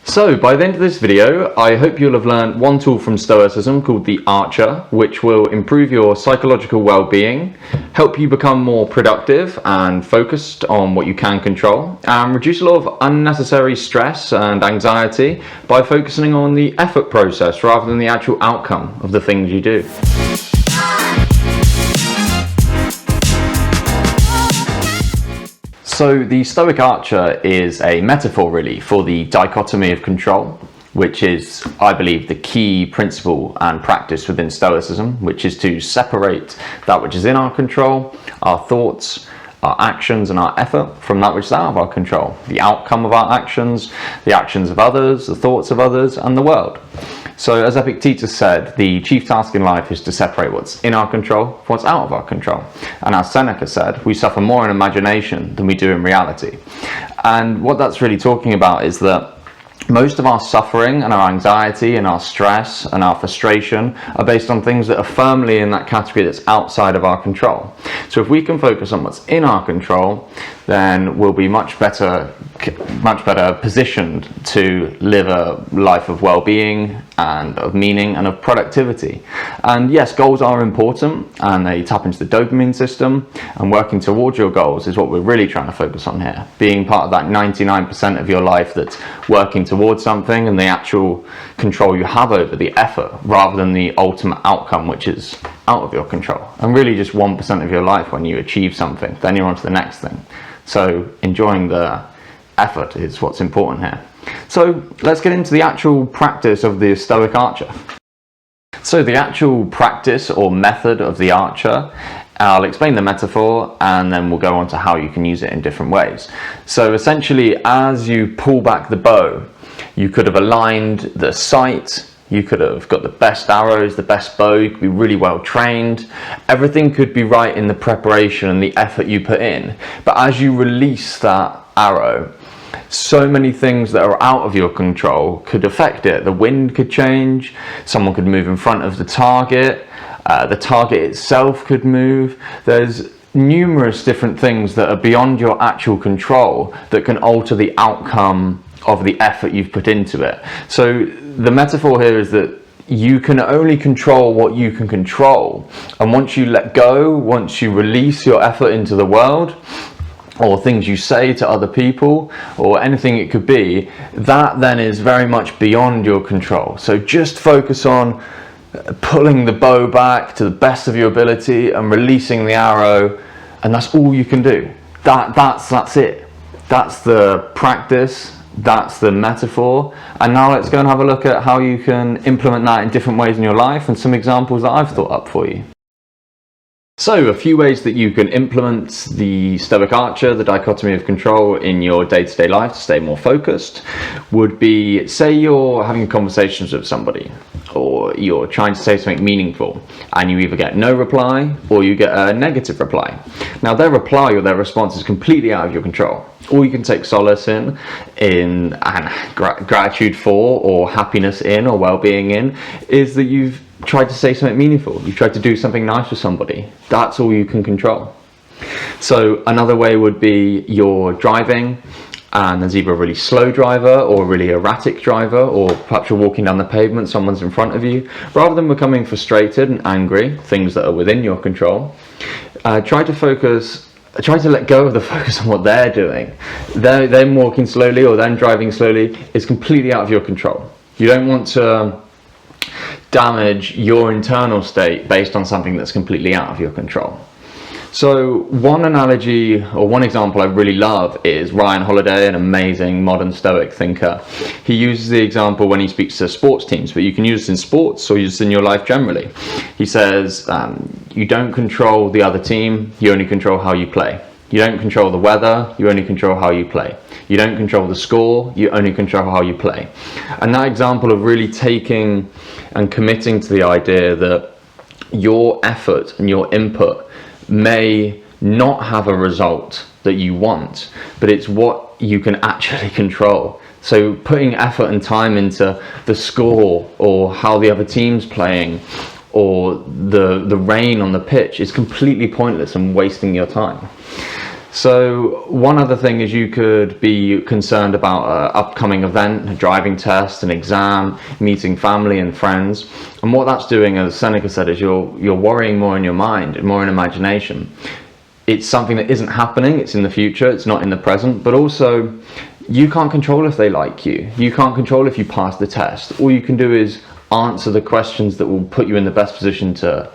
So by the end of this video, I hope you'll have learned one tool from Stoicism called the Archer, which will improve your psychological well-being, help you become more productive and focused on what you can control, and reduce a lot of unnecessary stress and anxiety by focusing on the effort process rather than the actual outcome of the things you do. So the Stoic Archer is a metaphor really for the dichotomy of control, which is, I believe, the key principle and practice within Stoicism, which is to separate that which is in our control, our thoughts, our actions and our effort, from that which is out of our control, the outcome of our actions, the actions of others, the thoughts of others, and the world. So as Epictetus said, the chief task in life is to separate what's in our control from what's out of our control. And as Seneca said, we suffer more in imagination than we do in reality. And what that's really talking about is that most of our suffering and our anxiety and our stress and our frustration are based on things that are firmly in that category that's outside of our control. So if we can focus on what's in our control, then we'll be much better positioned to live a life of well-being and of meaning and of productivity. And yes, goals are important and they tap into the dopamine system, and working towards your goals is what we're really trying to focus on here. Being part of that 99% of your life that's working towards something and the actual control you have over the effort rather than the ultimate outcome, which is out of your control. And really just 1% of your life when you achieve something, then you're on to the next thing. So enjoying the effort is what's important here. So let's get into the actual practice of the Stoic Archer. So the actual practice or method of the Archer, I'll explain the metaphor and then we'll go on to how you can use it in different ways. So essentially, as you pull back the bow, you could have aligned the sight, you could have got the best arrows, the best bow, you could be really well trained. Everything could be right in the preparation and the effort you put in. But as you release that arrow, so many things that are out of your control could affect it. The wind could change, someone could move in front of the target itself could move. There's numerous different things that are beyond your actual control that can alter the outcome of the effort you've put into it. So the metaphor here is that you can only control what you can control, and once you let go, once you release your effort into the world, or things you say to other people, or anything it could be, that then is very much beyond your control. So just focus on pulling the bow back to the best of your ability and releasing the arrow, and that's all you can do. That's it. That's the practice. That's the metaphor. And now let's go and have a look at how you can implement that in different ways in your life and some examples that I've thought up for you. So a few ways that you can implement the Stoic Archer, the dichotomy of control, in your day-to-day life to stay more focused would be, say you're having conversations with somebody or you're trying to say something meaningful and you either get no reply or you get a negative reply. Now their reply or their response is completely out of your control. All you can take solace in and gratitude for, or happiness in, or well-being in, is that you've tried to say something meaningful. You've tried to do something nice with somebody. That's all you can control. So another way would be you're driving and there's either a really slow driver or a really erratic driver, or perhaps you're walking down the pavement, someone's in front of you. Rather than becoming frustrated and angry, things that are within your control, try to let go of the focus on what they're doing. Them walking slowly or them driving slowly is completely out of your control. You don't want to damage your internal state based on something that's completely out of your control. So one analogy or one example I really love is Ryan Holiday, an amazing modern Stoic thinker. He uses the example when he speaks to sports teams, but you can use this in sports or use this in your life generally. He says, you don't control the other team, you only control how you play. You don't control the weather, you only control how you play. You don't control the score, you only control how you play. And that example of really taking and committing to the idea that your effort and your input may not have a result that you want, but it's what you can actually control. So putting effort and time into the score or how the other team's playing or the rain on the pitch is completely pointless and wasting your time. So one other thing is you could be concerned about an upcoming event, a driving test, an exam, meeting family and friends. And what that's doing, as Seneca said, is you're worrying more in your mind, more in imagination. It's something that isn't happening, it's in the future, it's not in the present, but also you can't control if they like you. You can't control if you pass the test. All you can do is answer the questions that will put you in the best position to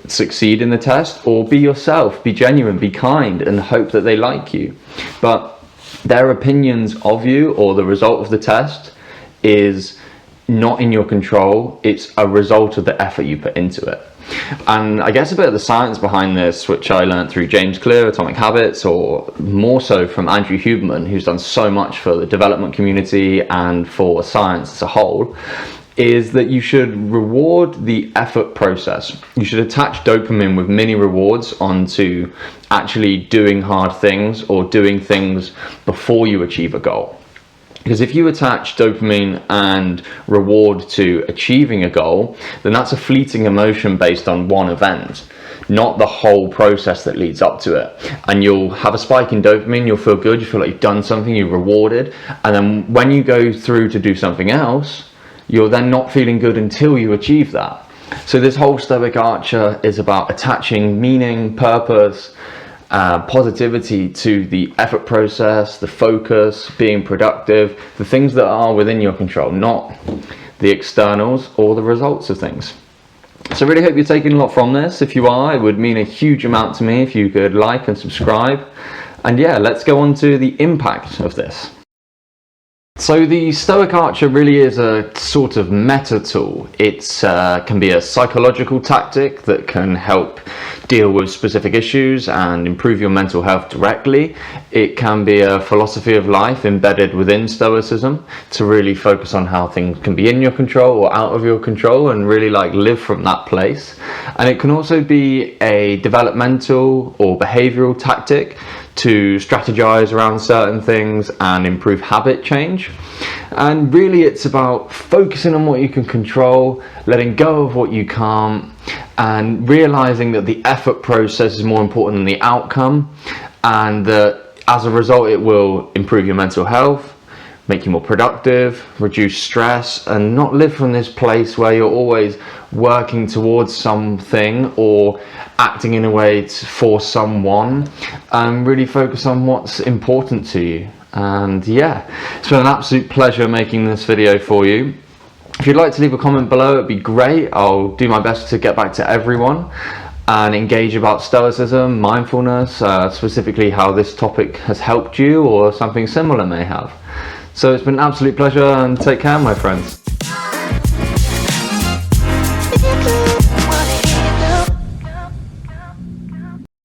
succeed in the test, or be yourself, be genuine, be kind, and hope that they like you. But their opinions of you or the result of the test is not in your control. It's a result of the effort you put into it. And I guess a bit of the science behind this, which I learned through James Clear, Atomic Habits, or more so from Andrew Huberman, who's done so much for the development community and for science as a whole, is that you should reward the effort process. You should attach dopamine with mini rewards onto actually doing hard things or doing things before you achieve a goal. Because if you attach dopamine and reward to achieving a goal, then that's a fleeting emotion based on one event, not the whole process that leads up to it. And you'll have a spike in dopamine, you'll feel good, you feel like you've done something, you're rewarded, and then when you go through to do something else, you're then not feeling good until you achieve that. So this whole Stoic Archer is about attaching meaning, purpose, positivity to the effort process, the focus, being productive, the things that are within your control, not the externals or the results of things. So I really hope you're taking a lot from this. If you are, it would mean a huge amount to me if you could like and subscribe. And yeah, let's go on to the impact of this. So the Stoic Archer really is a sort of meta tool. It can be a psychological tactic that can help deal with specific issues and improve your mental health directly. It can be a philosophy of life embedded within Stoicism to really focus on how things can be in your control or out of your control and really like live from that place. And it can also be a developmental or behavioral tactic to strategize around certain things and improve habit change. And really it's about focusing on what you can control, letting go of what you can't, and realizing that the effort process is more important than the outcome, and that as a result it will improve your mental health, make you more productive, reduce stress, and not live from this place where you're always working towards something or acting in a way for someone, and really focus on what's important to you. And yeah, it's been an absolute pleasure making this video for you. If you'd like to leave a comment below, it'd be great. I'll do my best to get back to everyone and engage about Stoicism, mindfulness, specifically how this topic has helped you or something similar may have. So it's been an absolute pleasure, and take care, my friends.